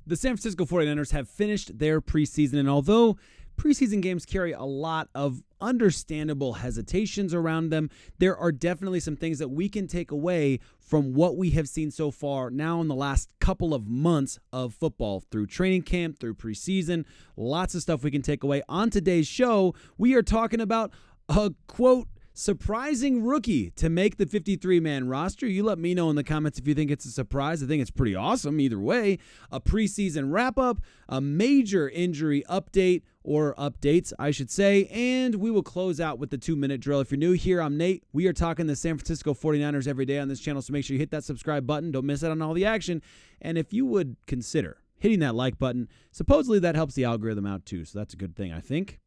The San Francisco 49ers have finished their preseason, and although preseason games carry a lot of understandable hesitations around them, there are definitely some things that we can take away from what we have seen so far now in the last couple of months of football, through training camp, through preseason. Lots of stuff we can take away. On today's show, we are talking about a, quote, surprising rookie to make the 53-man roster. You let me know in the comments if you think it's a surprise. I think it's pretty awesome either way. A preseason wrap-up, a major injury update, or updates, I should say, and we will close out with the 2-minute drill. If you're new here, I'm Nate. We are talking the San Francisco 49ers every day on this channel, so make sure you hit that subscribe button. Don't miss out on all the action. And if you would consider hitting that like button, supposedly that helps the algorithm out too, so that's a good thing, I think.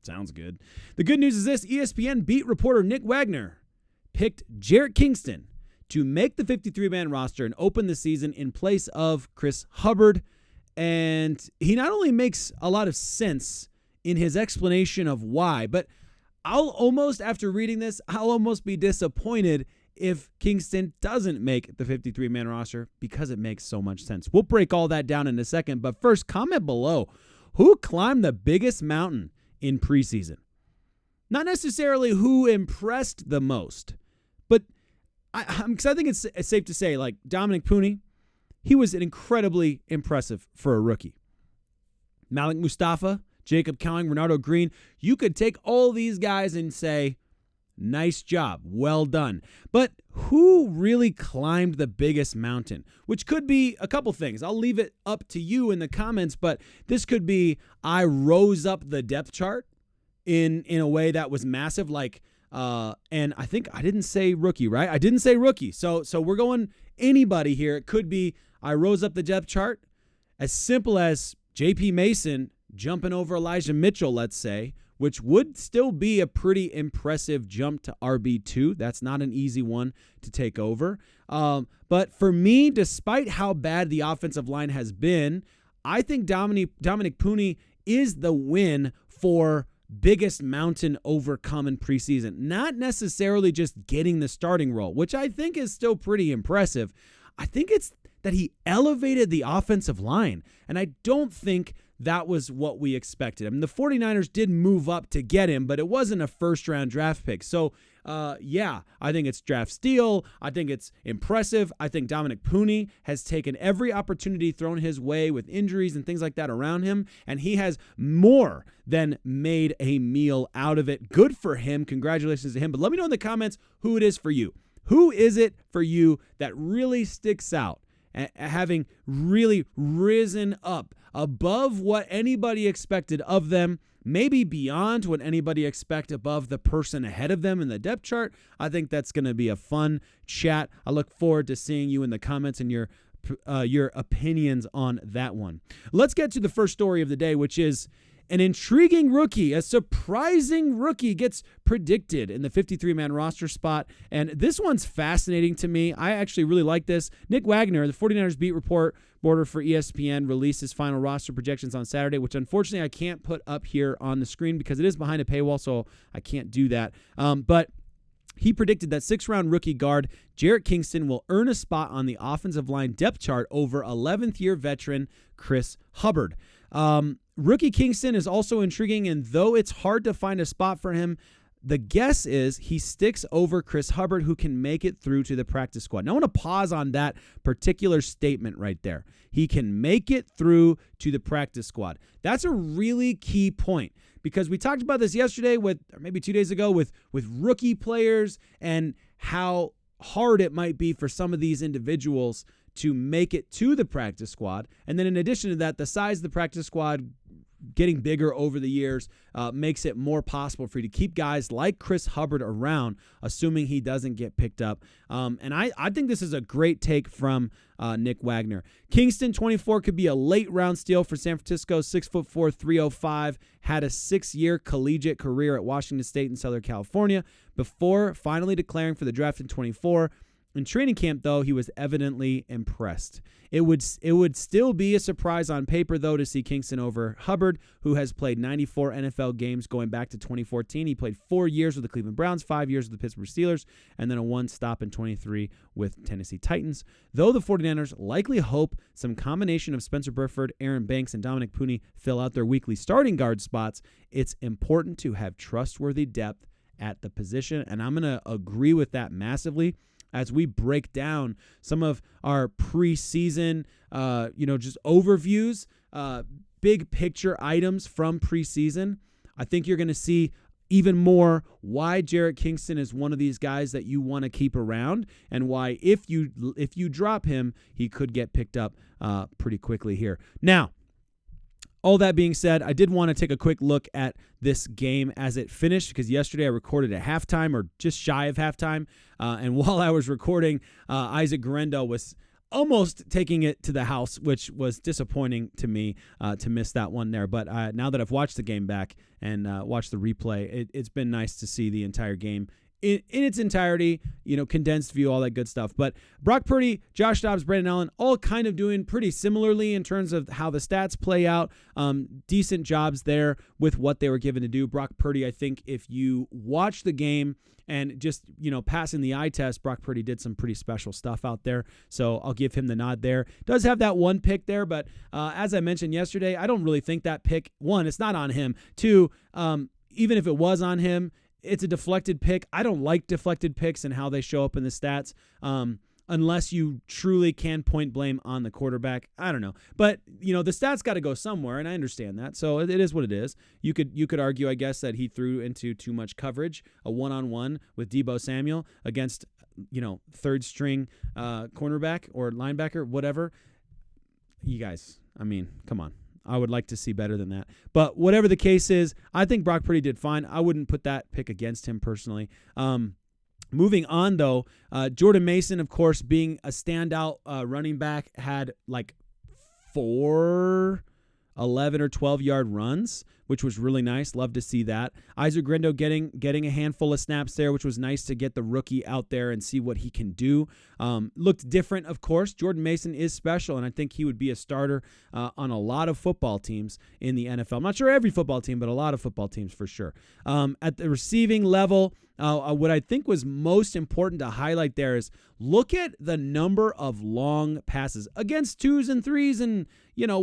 Sounds good. The good news is this: ESPN beat reporter Nick Wagner picked Jarrett Kingston to make the 53-man roster and open the season in place of Chris Hubbard. And he not only makes a lot of sense in his explanation of why, but after reading this, I'll almost be disappointed if Kingston doesn't make the 53-man roster, because it makes so much sense. We'll break all that down in a second, but first, comment below. Who climbed the biggest mountain in preseason? Not necessarily who impressed the most, but I think it's safe to say, like Dominic Purdy, he was incredibly impressive for a rookie. Malik Mustafa, Jacob Cowing, Renardo Green, you could take all these guys and say, nice job, well done. But who really climbed the biggest mountain? Which could be a couple things. I'll leave it up to you in the comments, but this could be, I rose up the depth chart in a way that was massive, like, and I think I didn't say rookie, right? I didn't say rookie. So we're going anybody here. It could be I rose up the depth chart, as simple as J.P. Mason jumping over Elijah Mitchell, let's say, which would still be a pretty impressive jump to RB2. That's not an easy one to take over. But for me, despite how bad the offensive line has been, I think Dominic Purdy is the win for biggest mountain overcome in preseason. Not necessarily just getting the starting role, which I think is still pretty impressive. I think it's that he elevated the offensive line, and I don't think that was what we expected. I mean, the 49ers did move up to get him, but it wasn't a first-round draft pick. So, yeah, I think it's draft steal. I think it's impressive. I think Dominic Purdy has taken every opportunity thrown his way with injuries and things like that around him, and he has more than made a meal out of it. Good for him. Congratulations to him. But let me know in the comments who it is for you. Who is it for you that really sticks out, having really risen up above what anybody expected of them, maybe beyond what anybody expected above the person ahead of them in the depth chart? I think that's going to be a fun chat. I look forward to seeing you in the comments and your opinions on that one. Let's get to the first story of the day, which is an intriguing rookie, a surprising rookie gets predicted in the 53-man roster spot, and this one's fascinating to me. I actually really like this. Nick Wagner, the 49ers beat reporter for ESPN, released his final roster projections on Saturday, which unfortunately I can't put up here on the screen because it is behind a paywall, so I can't do that. But he predicted that 6th-round rookie guard Jarrett Kingston will earn a spot on the offensive line depth chart over 11th-year veteran Chris Hubbard. Rookie Kingston is also intriguing, and though it's hard to find a spot for him, the guess is he sticks over Chris Hubbard, who can make it through to the practice squad. Now, I want to pause on that particular statement right there. He can make it through to the practice squad. That's a really key point, because we talked about this yesterday or maybe 2 days ago with rookie players and how hard it might be for some of these individuals to make it to the practice squad. And then in addition to that, the size of the practice squad getting bigger over the years makes it more possible for you to keep guys like Chris Hubbard around, assuming he doesn't get picked up. And I think this is a great take from Nick Wagner. Kingston, 24, could be a late round steal for San Francisco. 6'4", 305, had a 6-year collegiate career at Washington State in Southern California before finally declaring for the draft in 24. In training camp, though, he was evidently impressed. It would still be a surprise on paper, though, to see Kingston over Hubbard, who has played 94 NFL games going back to 2014. He played 4 years with the Cleveland Browns, 5 years with the Pittsburgh Steelers, and then a one stop in 23 with Tennessee Titans. Though the 49ers likely hope some combination of Spencer Burford, Aaron Banks, and Dominic Puni fill out their weekly starting guard spots, it's important to have trustworthy depth at the position, and I'm going to agree with that massively. As we break down some of our preseason, just overviews, big picture items from preseason, I think you're going to see even more why Jarrett Kingston is one of these guys that you want to keep around, and why if you drop him, he could get picked up pretty quickly here. Now, all that being said, I did want to take a quick look at this game as it finished, because yesterday I recorded at halftime, or just shy of halftime, and while I was recording, Isaac Guerendo was almost taking it to the house, which was disappointing to me to miss that one there. But now that I've watched the game back and watched the replay, it's been nice to see the entire game in its entirety, condensed view, all that good stuff. But Brock Purdy, Josh Dobbs, Brandon Allen, all kind of doing pretty similarly in terms of how the stats play out. Decent jobs there with what they were given to do. Brock Purdy, I think if you watch the game and just, passing the eye test, Brock Purdy did some pretty special stuff out there. So I'll give him the nod there. Does have that one pick there, but as I mentioned yesterday, I don't really think that pick, one, it's not on him. Two, even if it was on him, it's a deflected pick. I don't like deflected picks and how they show up in the stats unless you truly can point blame on the quarterback. I don't know. But, the stats got to go somewhere, and I understand that. So it is what it is. You could argue, I guess, that he threw into too much coverage, a one-on-one with Deebo Samuel against, third-string cornerback or linebacker, whatever. You guys, come on. I would like to see better than that. But whatever the case is, I think Brock Purdy did fine. I wouldn't put that pick against him personally. Moving on, though, Jordan Mason, of course, being a standout running back, had like 4 11 or 12-yard runs, which was really nice. Love to see that. Isaac Guerendo getting a handful of snaps there, which was nice to get the rookie out there and see what he can do. Looked different, of course. Jordan Mason is special, and I think he would be a starter on a lot of football teams in the NFL. I'm not sure every football team, but a lot of football teams for sure. At the receiving level, what I think was most important to highlight there is look at the number of long passes against 2s and 3s and,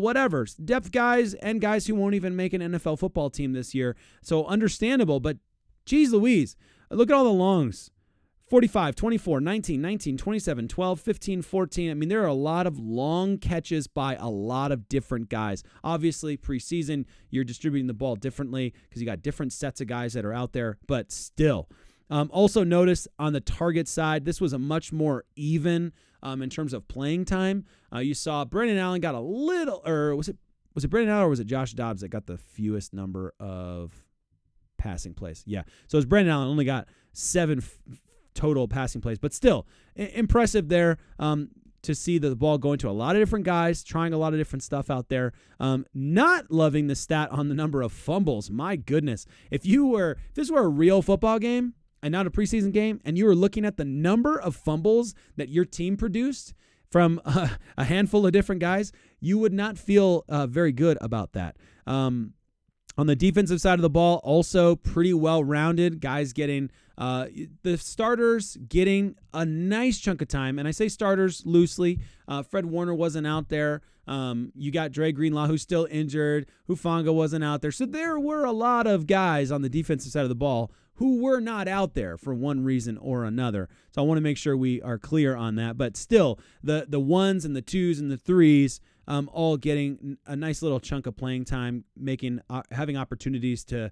whatever. Depth guys and guys who won't even make an NFL football team this year. So understandable, but geez Louise, look at all the longs. 45, 24, 19, 19, 27, 12, 15, 14. There are a lot of long catches by a lot of different guys. Obviously, preseason, you're distributing the ball differently because you got different sets of guys that are out there, but still. Also notice on the target side, this was a much more even in terms of playing time. You saw Brandon Allen got a little, or was it Brandon Allen or was it Josh Dobbs that got the fewest number of passing plays? Yeah. So it was Brandon Allen, only got 7 total passing plays, but still impressive there to see the ball going to a lot of different guys, trying a lot of different stuff out there. Not loving the stat on the number of fumbles. My goodness. If this were a real football game and not a preseason game, and you were looking at the number of fumbles that your team produced from a handful of different guys, you would not feel very good about that. On the defensive side of the ball, also pretty well-rounded. Guys getting the starters getting a nice chunk of time. And I say starters loosely. Fred Warner wasn't out there. You got Dre Greenlaw, who's still injured. Hufanga wasn't out there. So there were a lot of guys on the defensive side of the ball who were not out there for one reason or another. So I want to make sure we are clear on that. But still, the 1s and the 2s and the 3s all getting a nice little chunk of playing time, having opportunities to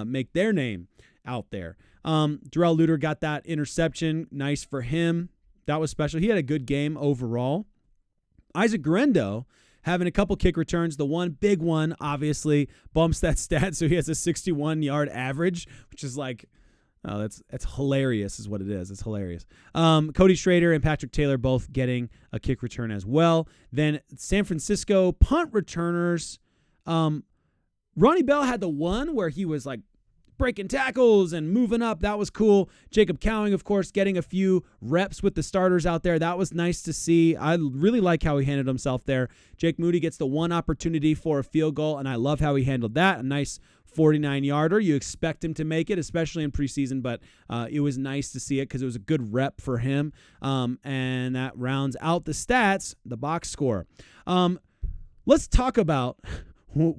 make their name out there. Darrell Luter got that interception. Nice for him. That was special. He had a good game overall. Isaac Guerendo having a couple kick returns. The one big one, obviously, bumps that stat, so he has a 61-yard average, which is like, oh, that's hilarious is what it is. It's hilarious. Cody Schrader and Patrick Taylor both getting a kick return as well. Then San Francisco punt returners. Ronnie Bell had the one where he was like breaking tackles and moving up. That was cool. Jacob Cowing, of course, getting a few reps with the starters out there. That was nice to see. I really like how he handled himself there. Jake Moody gets the one opportunity for a field goal, and I love how he handled that. A nice 49-yarder. You expect him to make it, especially in preseason, but it was nice to see it because it was a good rep for him. And that rounds out the stats, the box score. Let's talk about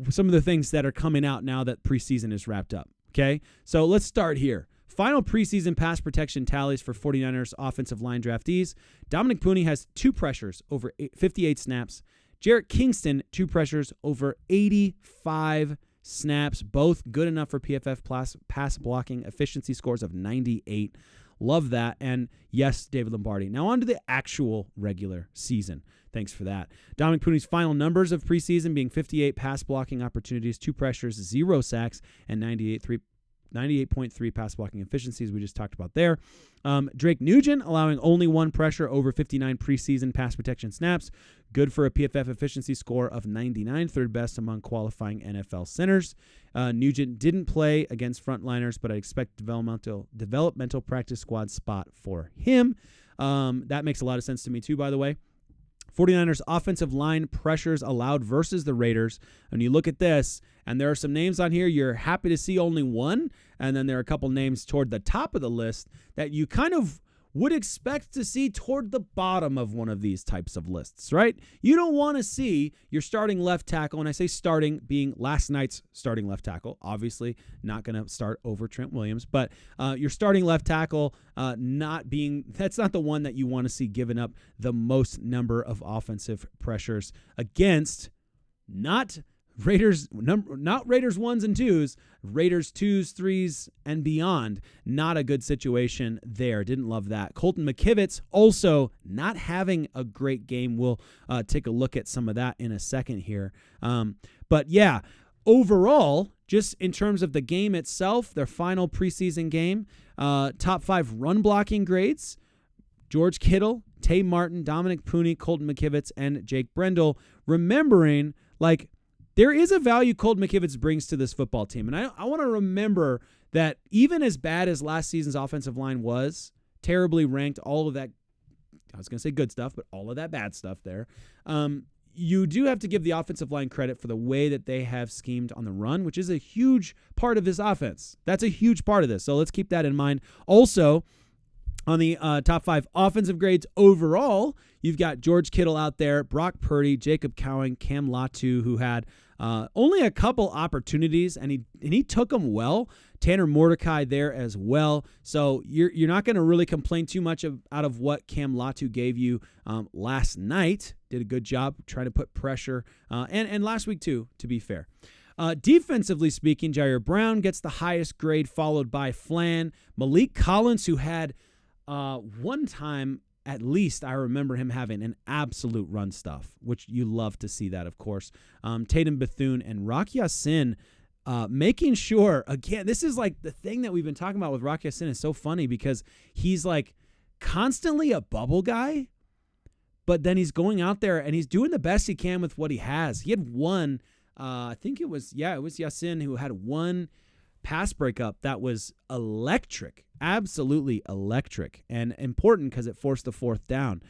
some of the things that are coming out now that preseason is wrapped up, okay? So let's start here. Final preseason pass protection tallies for 49ers offensive line draftees. Dominic Purdy has 2 pressures over 58 snaps. Jarrett Kingston, 2 pressures over 85 snaps, both good enough for PFF pass blocking efficiency scores of 98. Love that. And yes, David Lombardi. Now on to the actual regular season. Thanks for that. Dominic Purdy's final numbers of preseason being 58 pass blocking opportunities, 2 pressures, 0 sacks, and 98.3 pass blocking efficiencies we just talked about there. Drake Nugent allowing only 1 pressure over 59 preseason pass protection snaps. Good for a PFF efficiency score of 99, third best among qualifying NFL centers. Nugent didn't play against frontliners, but I expect developmental practice squad spot for him. That makes a lot of sense to me too, by the way. 49ers offensive line pressures allowed versus the Raiders. And you look at this, and there are some names on here you're happy to see only 1, and then there are a couple names toward the top of the list that you kind of would expect to see toward the bottom of one of these types of lists, right? You don't want to see your starting left tackle, and I say starting being last night's starting left tackle, obviously not going to start over Trent Williams, but your starting left tackle that's not the one that you want to see given up the most number of offensive pressures against not Raiders 1s and 2s, Raiders 2s, 3s, and beyond. Not a good situation there. Didn't love that. Colton McKivitz also not having a great game. We'll take a look at some of that in a second here. But yeah, overall, just in terms of the game itself, their final preseason game, top 5 run blocking grades, George Kittle, Tay Martin, Dominic Purdy, Colton McKivitz, and Jake Brendel. Remembering, there is a value Colton McKivitz brings to this football team. And I want to remember that even as bad as last season's offensive line was, terribly ranked, all of that, I was going to say good stuff, but all of that bad stuff there, you do have to give the offensive line credit for the way that they have schemed on the run, which is a huge part of this offense. That's a huge part of this. So let's keep that in mind. Also, on the top 5 offensive grades overall, you've got George Kittle out there, Brock Purdy, Jacob Cowing, Cam Latu, who had only a couple opportunities, and he took them well. Tanner Mordecai there as well. So you're not going to really complain too much out of what Cam Latu gave you last night. Did a good job trying to put pressure, and last week too, to be fair. Defensively speaking, Jair Brown gets the highest grade, followed by Flan. Malik Collins, who had one time, at least I remember him having an absolute run stuff, which you love to see that, of course. Tatum Bethune and Rock Ya-Sin making sure, again, this is the thing that we've been talking about with Rock Ya-Sin is so funny because he's constantly a bubble guy, but then he's going out there and he's doing the best he can with what he has. He had one, I think it was Ya-Sin who had one pass breakup that was electric, absolutely electric, and important because it forced the 4th down.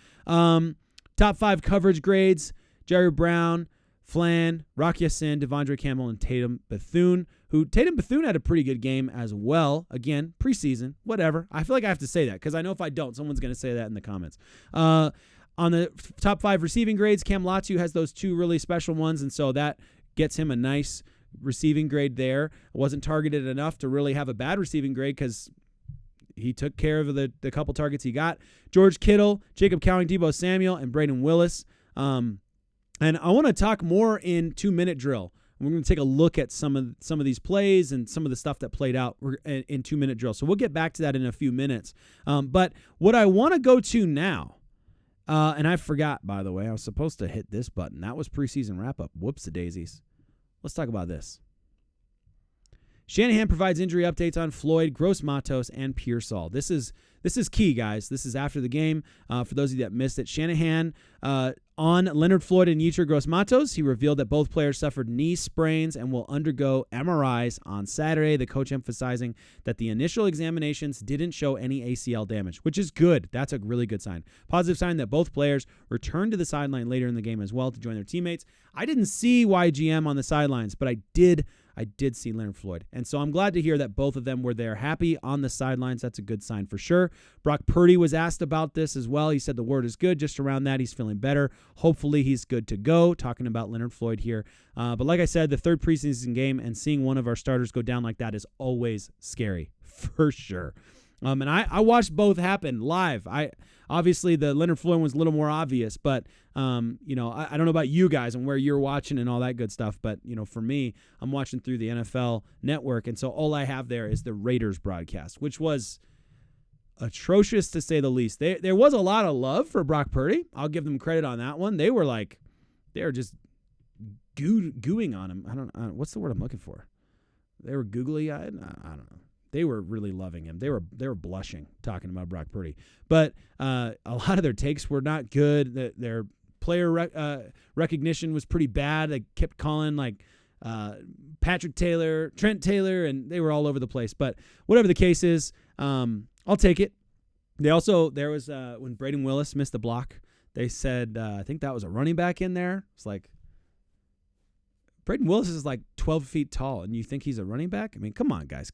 Top 5 coverage grades, Jair Brown, Flan, Rock Ya-Sin, Devondre Campbell, and Tatum Bethune, Tatum Bethune had a pretty good game as well. Again, preseason, whatever. I feel like I have to say that because I know if I don't, someone's going to say that in the comments. On the top 5 receiving grades, Cam Latu has those 2 really special ones, and so that gets him a nice receiving grade there. Wasn't targeted enough to really have a bad receiving grade because he took care of the couple targets he got. George Kittle, Jacob Cowing, Deebo Samuel, and Braden Willis. And I want to talk more in 2-minute drill. We're going to take a look at some of these plays and some of the stuff that played out in 2-minute drill. So we'll get back to that in a few minutes. But what I want to go to now, and I forgot, by the way, I was supposed to hit this button. That was preseason wrap-up. Whoops-a-daisies. Let's talk about this. Shanahan provides injury updates on Floyd, Gross-Matos, and Pearsall. This is key, guys. This is after the game. For those of you that missed it, Shanahan On Leonard Floyd and Yetur Gross-Matos, he revealed that both players suffered knee sprains and will undergo MRIs on Saturday, the coach emphasizing that the initial examinations didn't show any ACL damage, which is good. That's a really good sign. Positive sign that both players returned to the sideline later in the game as well to join their teammates. I didn't see YGM on the sidelines, but I did see Leonard Floyd. And so I'm glad to hear that both of them were there happy on the sidelines. That's a good sign for sure. Brock Purdy was asked about this as well. He said the word is good. Just around that, he's feeling better. Hopefully he's good to go. Talking about Leonard Floyd here. But like I said, the third preseason game and seeing one of our starters go down like that is always scary, for sure. And I watched both happen live. Obviously the Leonard Floyd one's a little more obvious, but I don't know about you guys and where you're watching and all that good stuff, but for me, I'm watching through the NFL Network, and so all I have there is the Raiders broadcast, which was atrocious to say the least. There was a lot of love for Brock Purdy. I'll give them credit on that one. They were just gooing on him. I don't what's the word I'm looking for. They were googly-eyed. I don't know. They were really loving him. They were blushing talking about Brock Purdy. But a lot of their takes were not good. Their player recognition was pretty bad. They kept calling Patrick Taylor, Trent Taylor, and they were all over the place. But whatever the case is, I'll take it. There was when Braden Willis missed the block, they said, I think that was a running back in there. It's like, Braden Willis is 12 feet tall, and you think he's a running back? I mean, come on, guys.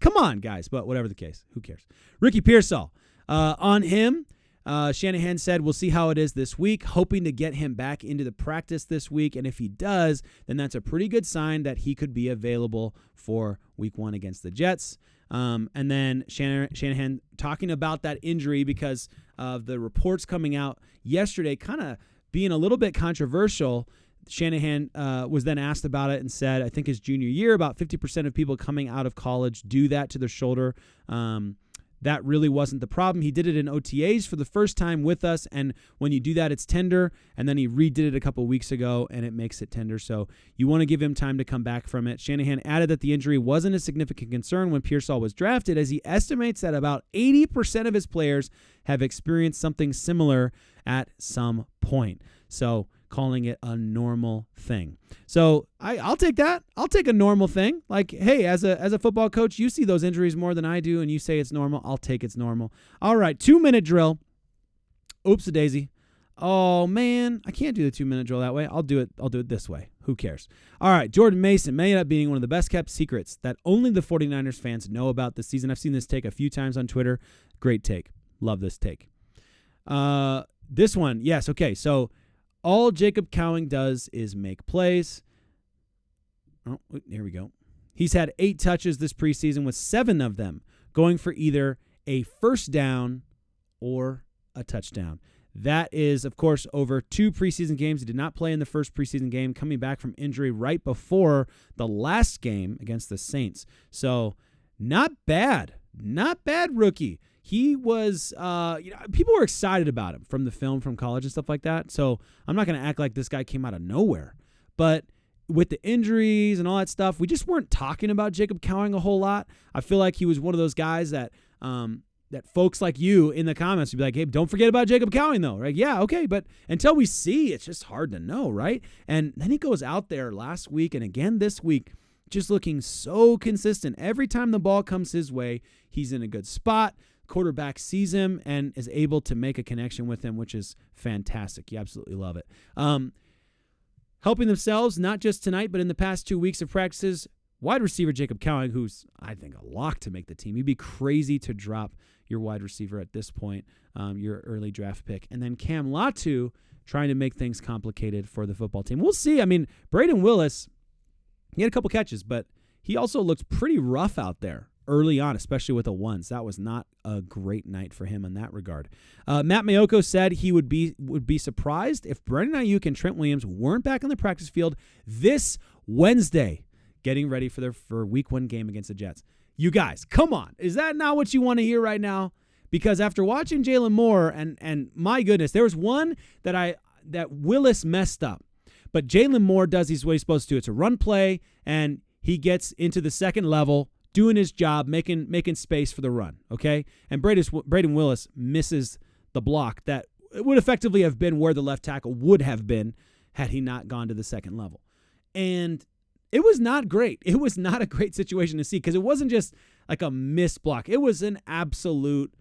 But whatever the case, who cares? Ricky Pearsall. On him, Shanahan said, we'll see how it is this week, hoping to get him back into the practice this week. And if he does, then that's a pretty good sign that he could be available for week 1 against the Jets. And then Shanahan talking about that injury because of the reports coming out yesterday, kind of being a little bit controversial. Shanahan was then asked about it and said, I think his junior year, about 50% of people coming out of college do that to their shoulder. That really wasn't the problem. He did it in OTAs for the first time with us, and when you do that, it's tender, and then he redid it a couple weeks ago, and it makes it tender, so you want to give him time to come back from it. Shanahan added that the injury wasn't a significant concern when Pearsall was drafted, as he estimates that about 80% of his players have experienced something similar at some point. So calling it a normal thing. So I'll take that. I'll take a normal thing. Hey, as a football coach, you see those injuries more than I do, and you say it's normal. I'll take it's normal. All right, 2-minute drill. Oops-a-daisy. Oh, man, I can't do the 2-minute drill that way. I'll do it this way. Who cares? All right, Jordan Mason may end up being one of the best-kept secrets that only the 49ers fans know about this season. I've seen this take a few times on Twitter. Great take. Love this take. This one, yes, okay, so all Jacob Cowing does is make plays. Oh, here we go. He's had 8 touches this preseason, with 7 of them going for either a first down or a touchdown. That is, of course, over 2 preseason games. He did not play in the first preseason game, coming back from injury right before the last game against the Saints. So not bad. Not bad, rookie. He was, people were excited about him from the film, from college and stuff like that. So I'm not going to act like this guy came out of nowhere. But with the injuries and all that stuff, we just weren't talking about Jacob Cowing a whole lot. I feel like he was one of those guys that folks like you in the comments would be like, hey, don't forget about Jacob Cowing, though. Right? Yeah, okay. But until we see, it's just hard to know, right? And then he goes out there last week and again this week, just looking so consistent. Every time the ball comes his way, he's in a good spot. Quarterback sees him and is able to make a connection with him, which is fantastic. You absolutely love it. Helping themselves, not just tonight, but in the past 2 weeks of practices, wide receiver Jacob Cowing, who's, I think, a lock to make the team. You'd be crazy to drop your wide receiver at this point, your early draft pick. And then Cam Latu trying to make things complicated for the football team. We'll see. I mean, Braden Willis, he had a couple catches, but he also looked pretty rough out there early on, especially with the ones. That was not a great night for him in that regard. Matt Mayoko said he would be surprised if Brandon Aiyuk and Trent Williams weren't back on the practice field this Wednesday, getting ready for Week 1 game against the Jets. You guys, come on. Is that not what you want to hear right now? Because after watching Jalen Moore, and my goodness, there was one that Willis messed up. But Jalen Moore does what he's supposed to do. It's a run play, and he gets into the second level, doing his job, making space for the run, okay? And Braden Willis misses the block that it would effectively have been where the left tackle would have been had he not gone to the second level. And it was not great. It was not a great situation to see because it wasn't just like a missed block. It was an absolute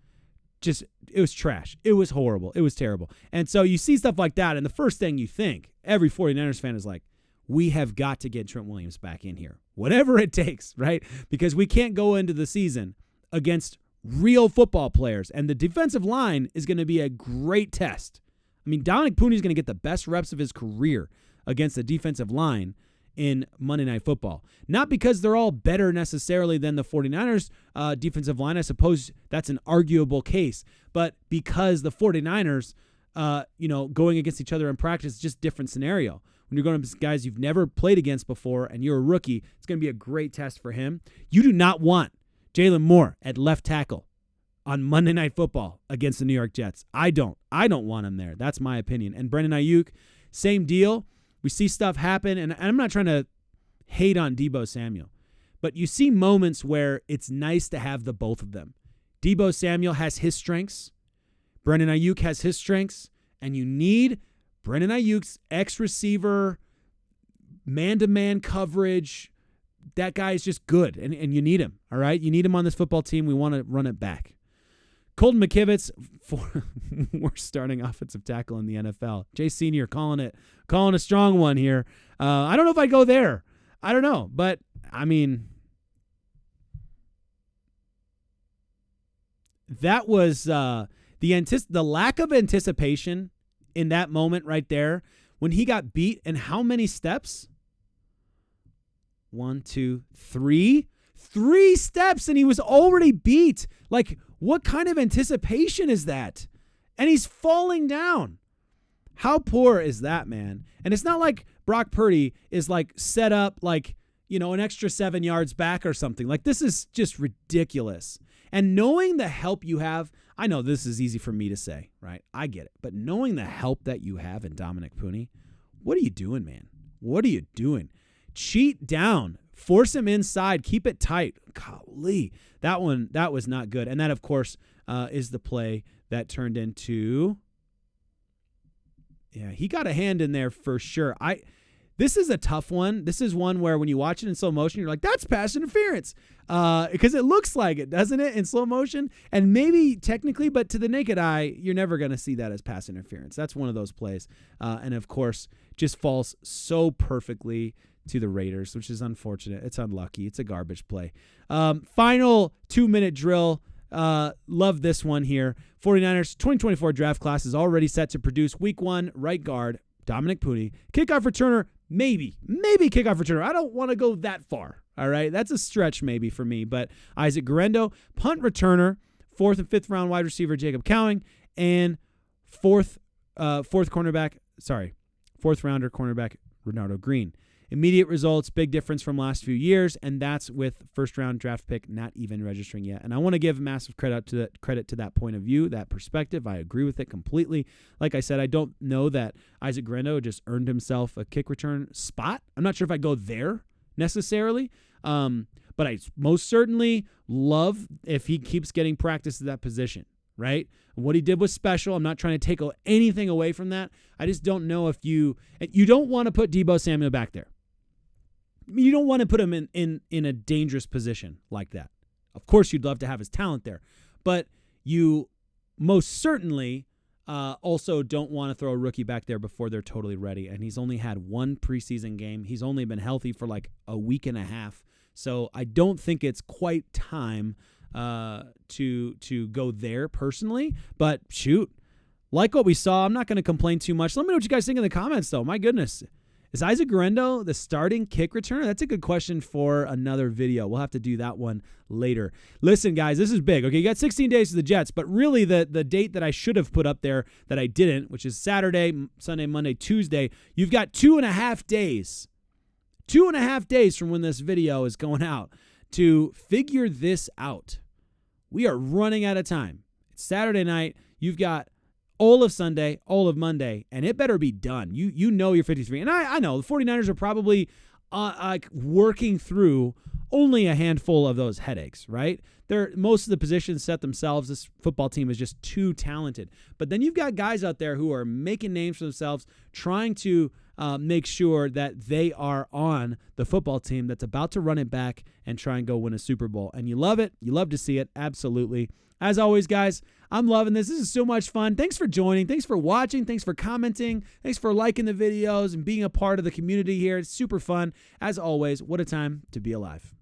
it was trash. It was horrible. It was terrible. And so you see stuff like that, and the first thing you think, every 49ers fan is like, we have got to get Trent Williams back in here. Whatever it takes, right? Because we can't go into the season against real football players, and the defensive line is going to be a great test. I mean, Dominic Puni is going to get the best reps of his career against the defensive line in Monday Night Football. Not because they're all better necessarily than the 49ers defensive line. I suppose that's an arguable case. But because the 49ers, going against each other in practice is just a different scenario. When you're going against guys you've never played against before and you're a rookie, it's going to be a great test for him. You do not want Jalen Moore at left tackle on Monday Night Football against the New York Jets. I don't want him there. That's my opinion. And Brandon Aiyuk, same deal. We see stuff happen, and I'm not trying to hate on Deebo Samuel, but you see moments where it's nice to have the both of them. Deebo Samuel has his strengths. Brandon Aiyuk has his strengths, and you need Brandon Ayuk's ex-receiver, man-to-man coverage. That guy is just good, and you need him, all right? You need him on this football team. We want to run it back. Colton McKivitz, worst starting offensive tackle in the NFL. Jay Senior calling a strong one here. I don't know if I'd go there. I don't know, but I mean, that was the lack of anticipation in that moment right there when he got beat. And how many steps? 1, 2, 3. 3 steps, and he was already beat. Like, what kind of anticipation is that? And he's falling down. How poor is that, man? And it's not like Brock Purdy is like set up like, an extra 7 yards back or something. Like, this is just ridiculous. And knowing the help you have, I know this is easy for me to say, right? I get it. But knowing the help that you have in Dominic Puni, what are you doing, man? What are you doing? Cheat down. Force him inside. Keep it tight. Golly. That was not good. And that, of course, is the play that turned into... Yeah, he got a hand in there for sure. This is a tough one. This is one where when you watch it in slow motion, you're like, that's pass interference. Because it looks like it, doesn't it, in slow motion? And maybe technically, but to the naked eye, you're never going to see that as pass interference. That's one of those plays. And, of course, just falls so perfectly to the Raiders, which is unfortunate. It's unlucky. It's a garbage play. Final 2-minute drill. Love this one here. 49ers 2024 draft class is already set to produce week 1 right guard Dominic Puni. Kickoff returner, maybe kickoff returner. I don't want to go that far. All right, that's a stretch maybe for me. But Isaac Guerendo, punt returner, 4th and 5th round wide receiver Jacob Cowing, and fourth rounder cornerback Renardo Green. Immediate results, big difference from last few years, and that's with first-round draft pick not even registering yet. And I want to give massive credit to that point of view, that perspective. I agree with it completely. Like I said, I don't know that Isaac Guerendo just earned himself a kick return spot. I'm not sure if I go there necessarily, but I most certainly love if he keeps getting practice at that position, right? What he did was special. I'm not trying to take anything away from that. I just don't know if you don't want to put Deebo Samuel back there. You don't want to put him in a dangerous position like that. Of course, you'd love to have his talent there, but you most certainly also don't want to throw a rookie back there before they're totally ready. And he's only had 1 preseason game. He's only been healthy for like a week and a half. So I don't think it's quite time to go there personally. But shoot, like what we saw, I'm not going to complain too much. Let me know what you guys think in the comments, though. My goodness. Is Isaac Guerendo the starting kick returner? That's a good question for another video. We'll have to do that one later. Listen, guys, this is big. Okay, you got 16 days to the Jets, but really the date that I should have put up there that I didn't, which is Saturday, Sunday, Monday, Tuesday, you've got 2.5 days. 2.5 days from when this video is going out to figure this out. We are running out of time. It's Saturday night. You've got all of Sunday, all of Monday, and it better be done. You know you're 53. And I know the 49ers are probably working through only a handful of those headaches, right? Most of the positions set themselves. This football team is just too talented. But then you've got guys out there who are making names for themselves, trying to make sure that they are on the football team that's about to run it back and try and go win a Super Bowl. And you love it. You love to see it. Absolutely. As always, guys, I'm loving this. This is so much fun. Thanks for joining. Thanks for watching. Thanks for commenting. Thanks for liking the videos and being a part of the community here. It's super fun. As always, what a time to be alive.